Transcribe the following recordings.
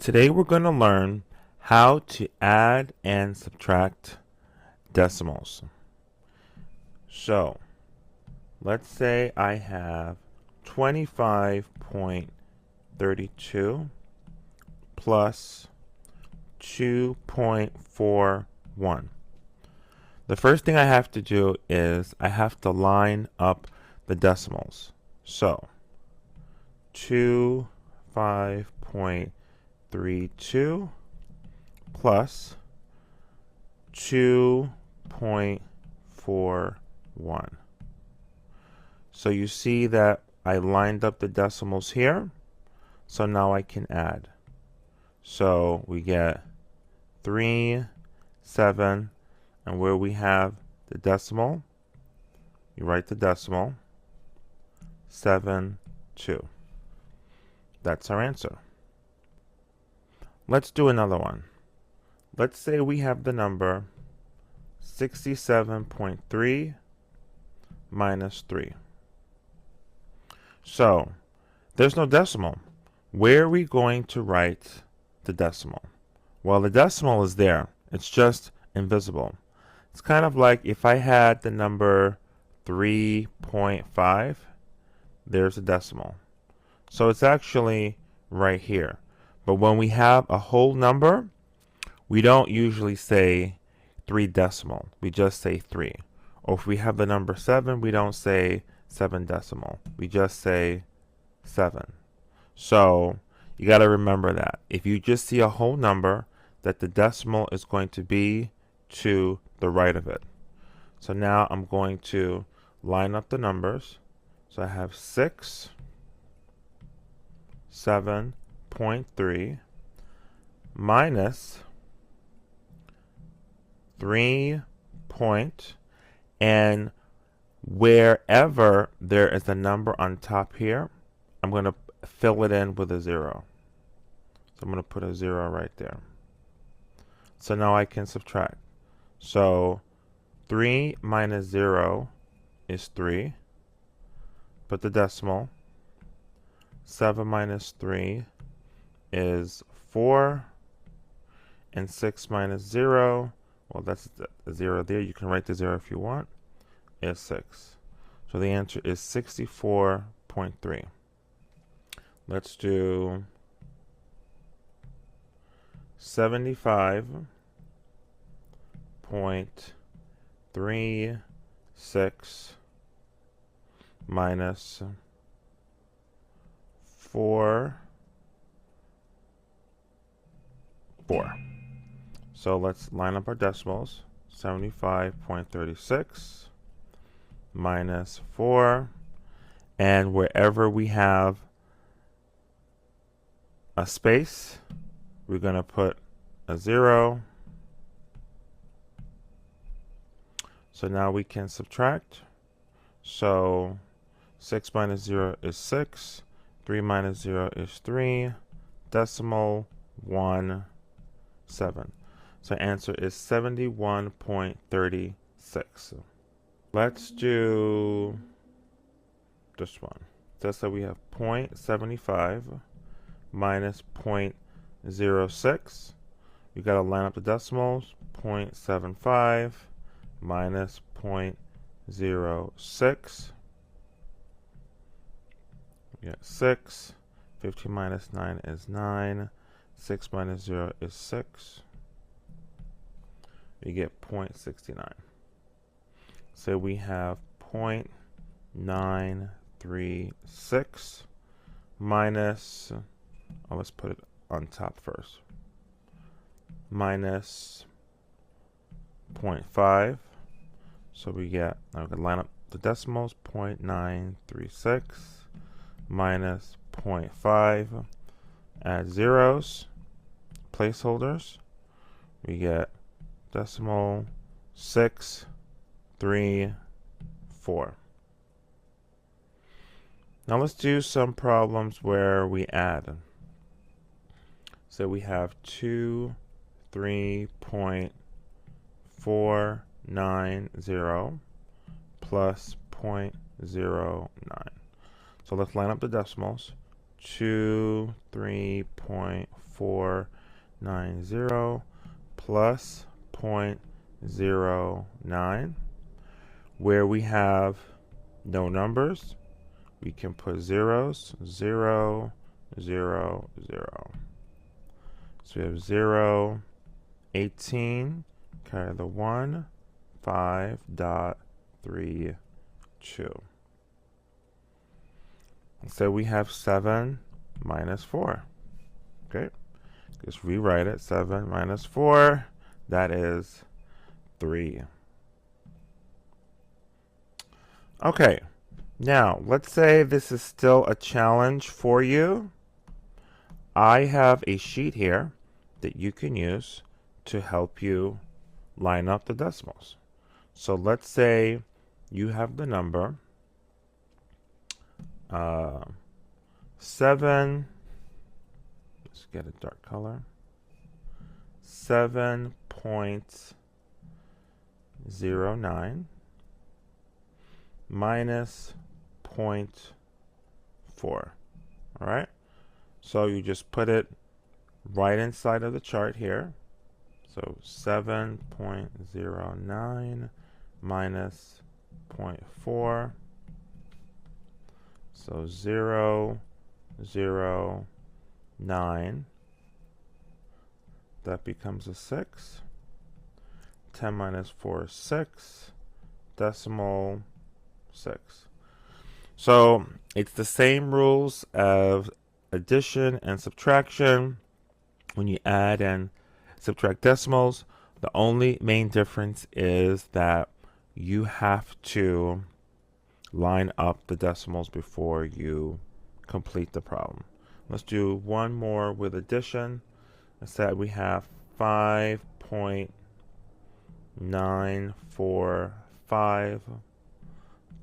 Today we're going to learn how to add and subtract decimals. So, let's say I have 25.32 plus 2.41. The first thing I have to do is I have to line up the decimals. So, 25.32 plus 2.41. So you see that I lined up the decimals here. So now I can add. So we get 3, 7, and where we have the decimal, you write the decimal, 7, 2. That's our answer. Let's do another one. Let's say we have the number 67.3 minus 3. So, there's no decimal. Where are we going to write the decimal? Well, the decimal is there. It's just invisible. It's kind of like if I had the number 3.5, there's a decimal. So it's actually right here. But when we have a whole number, we don't usually say 3 decimal. We just say 3. Or if we have the number 7, we don't say 7 decimal. We just say 7. So you got to remember that. If you just see a whole number, that the decimal is going to be to the right of it. So now I'm going to line up the numbers. So I have 6, 7.3 minus 3 point, and wherever there is a number on top here, I'm going to fill it in with a 0. So I'm going to put a 0 right there. So now I can subtract. So 3 minus 0 is 3. Put the decimal. 7 minus 3 is 4. And 6 minus 0, well, that's the 0 there. You can write the 0 if you want, is 6. So the answer is 64.3. Let's do 75.36 minus 4. So let's line up our decimals. 75.36 minus 4. And wherever we have a space, we're going to put a 0. So now we can subtract. So 6 minus 0 is 6. 3 minus 0 is 3. Decimal 1, 7. So answer is 71.36. Let's do this one. Just so we have 0.75 minus 0.06. We got to line up the decimals. 0.75 minus 0.06. We got 6. 15 minus 9 is 9. 6 minus 0 is 6. We get 0.69. So we have 0.936 minus, let's put it on top first, minus 0.5. So we get, now we can line up the decimals, 0.936 minus 0.5. Add zeros, placeholders. We get decimal 6, 3, 4. Now let's do some problems where we add. So we have 23.490 plus 0.09. So let's line up the decimals. 23.490 plus 0.09. Where we have no numbers, we can put zeros, 0, 0, 0. So we have 0, 18, carry the 1, 5.32. So we have 7 minus 4. Okay, just rewrite it. 7 minus 4, that is 3. Okay, now let's say this is still a challenge for you. I have a sheet here that you can use to help you line up the decimals. So let's say you have the number 7, let's get a dark color, 7.09 minus 0.4. All right, so you just put it right inside of the chart here. So 7.09 minus 0.4. So 0, 0, 9. That becomes a 6. 10 minus 4 is 6. Decimal 6. So it's the same rules of addition and subtraction. When you add and subtract decimals, the only main difference is that you have to line up the decimals before you complete the problem. Let's do one more with addition. Instead, we have 5.945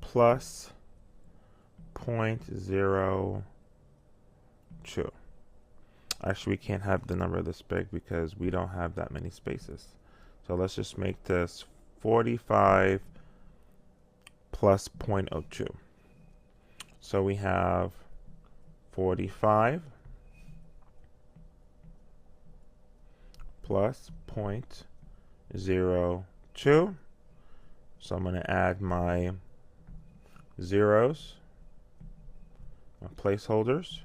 plus 0.02. Actually, we can't have the number this big because we don't have that many spaces. So let's just make this 45 plus 0.02. So we have 45 plus 0.02. So I'm going to add my zeros, my placeholders.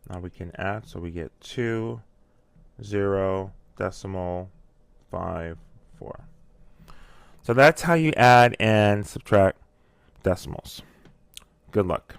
Now we can add, so we get 2, 0, decimal, 5, 4. So that's how you add and subtract decimals. Good luck.